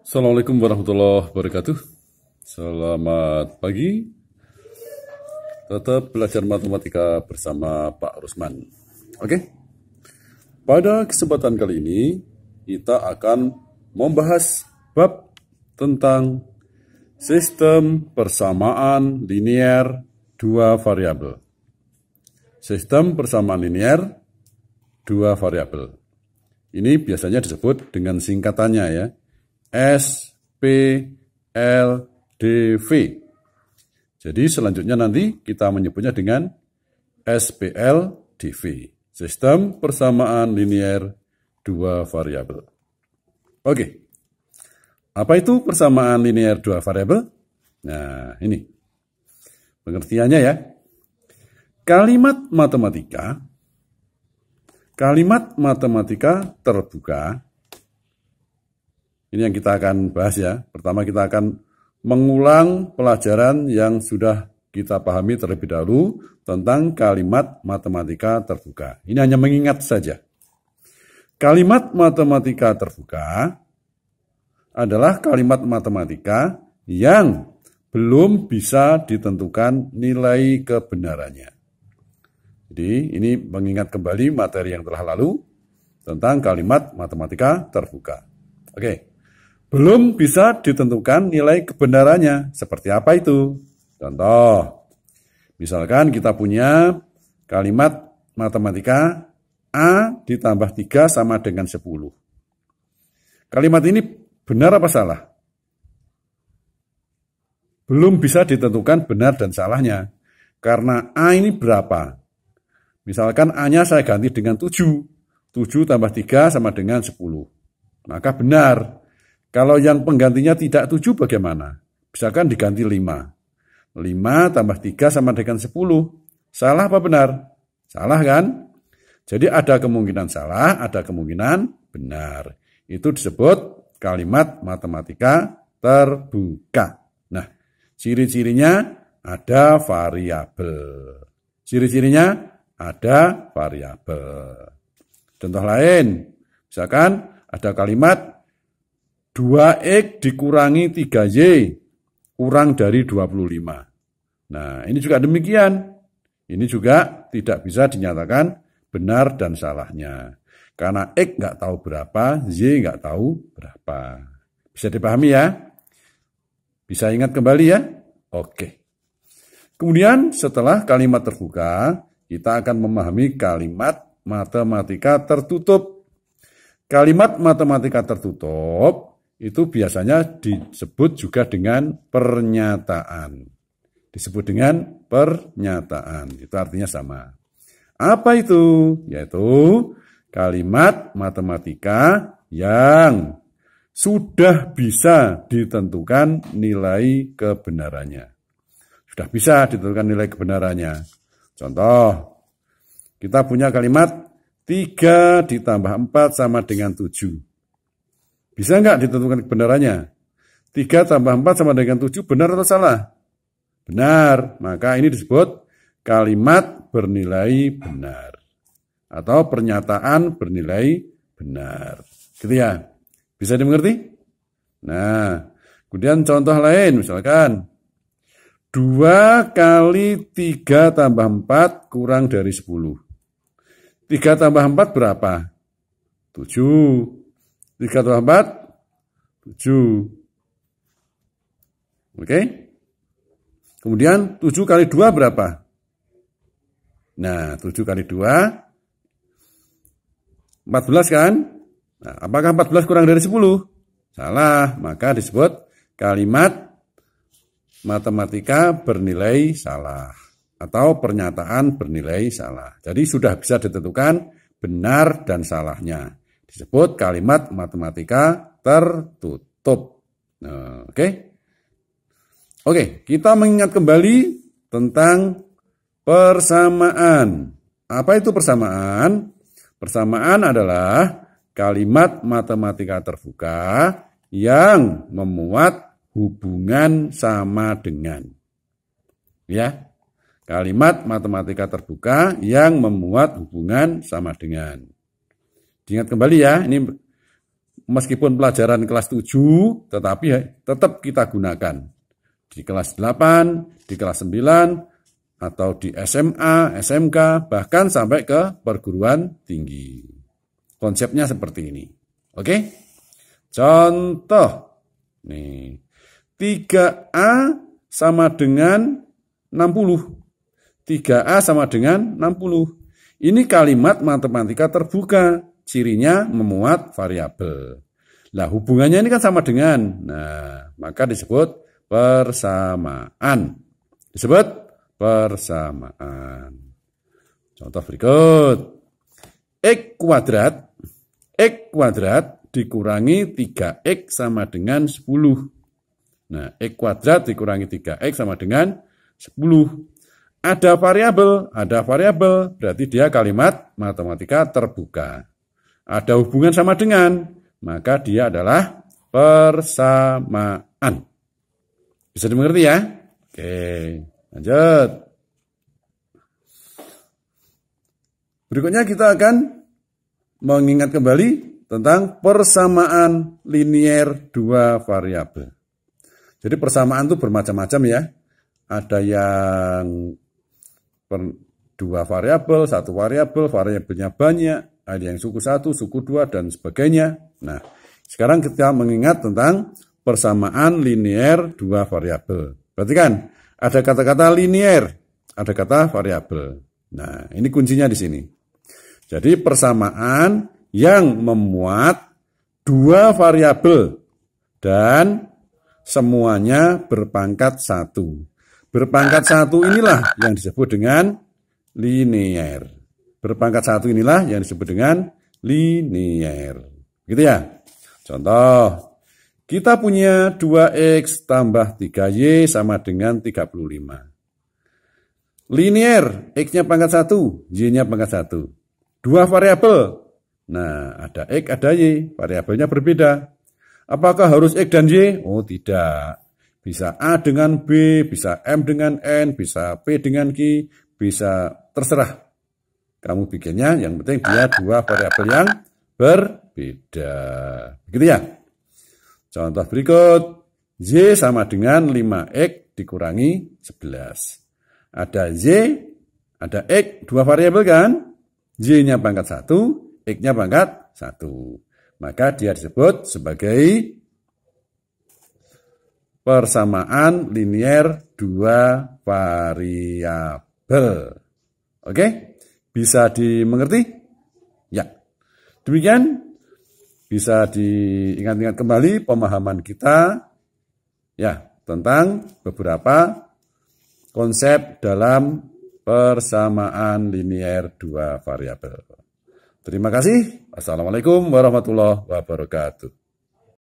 Assalamualaikum warahmatullahi wabarakatuh. Selamat pagi. Tetap belajar matematika bersama Pak Rusman. Oke. Pada kesempatan kali ini kita akan membahas bab tentang sistem persamaan linear dua variabel. Sistem persamaan linear dua variabel. Ini biasanya disebut dengan singkatannya ya. SPLDV. Jadi selanjutnya nanti kita menyebutnya dengan SPLDV. Sistem persamaan linear dua variabel. Oke. Apa itu persamaan linear dua variabel? Nah, ini. Pengertiannya ya. Kalimat matematika terbuka. Ini yang kita akan bahas ya. Pertama kita akan mengulang pelajaran yang sudah kita pahami terlebih dahulu tentang kalimat matematika terbuka. Ini hanya mengingat saja. Kalimat matematika terbuka adalah kalimat matematika yang belum bisa ditentukan nilai kebenarannya. Jadi ini mengingat kembali materi yang telah lalu tentang kalimat matematika terbuka. Oke. Belum bisa ditentukan nilai kebenarannya. Seperti apa itu? Contoh, misalkan kita punya kalimat matematika A ditambah 3 sama dengan 10. Kalimat ini benar apa salah? Belum bisa ditentukan benar dan salahnya. Karena A ini berapa? Misalkan A-nya saya ganti dengan 7. 7 tambah 3 sama dengan 10. Maka benar. Kalau yang penggantinya tidak 7 bagaimana? Misalkan diganti 5. 5 tambah 3 sama dengan 10. Salah apa benar? Salah kan? Jadi ada kemungkinan salah, ada kemungkinan benar. Itu disebut kalimat matematika terbuka. Nah, ciri-cirinya ada variabel. Ciri-cirinya ada variabel. Contoh lain, misalkan ada kalimat 2X dikurangi 3Y kurang dari 25. Nah, ini juga demikian. Ini juga tidak bisa dinyatakan benar dan salahnya. Karena X nggak tahu berapa, Y nggak tahu berapa. Bisa dipahami ya? Bisa ingat kembali ya? Oke. Kemudian setelah kalimat terbuka, kita akan memahami kalimat matematika tertutup. Kalimat matematika tertutup itu biasanya disebut juga dengan pernyataan. Disebut dengan pernyataan. Itu artinya sama. Apa itu? Yaitu kalimat matematika yang sudah bisa ditentukan nilai kebenarannya. Sudah bisa ditentukan nilai kebenarannya. Contoh, kita punya kalimat 3 ditambah 4 sama dengan 7. Bisa nggak ditentukan kebenarannya? 3 tambah 4 sama dengan 7 benar atau salah? Benar. Maka ini disebut kalimat bernilai benar. Atau pernyataan bernilai benar. Gitu ya. Bisa dimengerti? Nah, kemudian contoh lain misalkan 2 kali 3 tambah 4 kurang dari 10. 3 tambah 4 berapa? 7. 3 tambah 4, 7. Oke. Kemudian 7 kali 2 berapa? Nah, 7 kali 2, 14 kan? Nah, apakah 14 kurang dari 10? Salah, maka disebut kalimat matematika bernilai salah. Atau pernyataan bernilai salah. Jadi sudah bisa ditentukan benar dan salahnya. Disebut kalimat matematika tertutup. Nah, Oke, kita mengingat kembali tentang persamaan. Apa itu persamaan? Persamaan adalah kalimat matematika terbuka yang memuat hubungan sama dengan. Ya, kalimat matematika terbuka yang memuat hubungan sama dengan. Diingat kembali ya, ini meskipun pelajaran kelas 7, tetapi tetap kita gunakan di kelas 8, di kelas 9, atau di SMA, SMK, bahkan sampai ke perguruan tinggi. Konsepnya seperti ini. Oke? Contoh. Nih. 3A sama dengan 60. 3A sama dengan 60. Ini kalimat matematika terbuka. Cirinya memuat variabel. Nah, hubungannya ini kan sama dengan. Nah, maka disebut persamaan. Disebut persamaan. Contoh berikut. X kuadrat dikurangi 3X sama dengan 10. Nah, X kuadrat dikurangi 3X sama dengan 10. Ada variabel, berarti dia kalimat matematika terbuka. Ada hubungan sama dengan, maka dia adalah persamaan. Bisa dimengerti ya? Oke, lanjut. Berikutnya kita akan mengingat kembali tentang persamaan linier dua variabel. Jadi persamaan itu bermacam-macam ya. Ada yang dua variabel, satu variabel, variabelnya banyak, ada yang suku 1, suku 2, dan sebagainya. Nah, sekarang kita mengingat tentang persamaan linier dua variabel. Berarti kan ada kata-kata linier, ada kata variabel. Nah, ini kuncinya di sini. Jadi persamaan yang memuat dua variabel dan semuanya berpangkat 1. Berpangkat 1 inilah yang disebut dengan linier. Berpangkat 1 inilah yang disebut dengan linier. Gitu ya. Contoh, kita punya 2X tambah 3Y sama dengan 35. Linier, X-nya pangkat 1, Y-nya pangkat 1. Dua variabel. Nah, ada X, ada Y. Variabelnya berbeda. Apakah harus X dan Y? Oh, tidak. Bisa A dengan B, bisa M dengan N, bisa P dengan Q, bisa terserah. Kamu bikinnya, yang penting dia dua variabel yang berbeda. Begitu ya? Contoh berikut. Y sama dengan 5X dikurangi 11. Ada Y, ada X, dua variabel kan? Y-nya pangkat 1, X-nya pangkat 1. Maka dia disebut sebagai persamaan linier dua variabel. Oke? Bisa dimengerti? Ya. Demikian bisa diingat-ingat kembali pemahaman kita ya tentang beberapa konsep dalam persamaan linier dua variabel. Terima kasih. Assalamualaikum warahmatullahi wabarakatuh.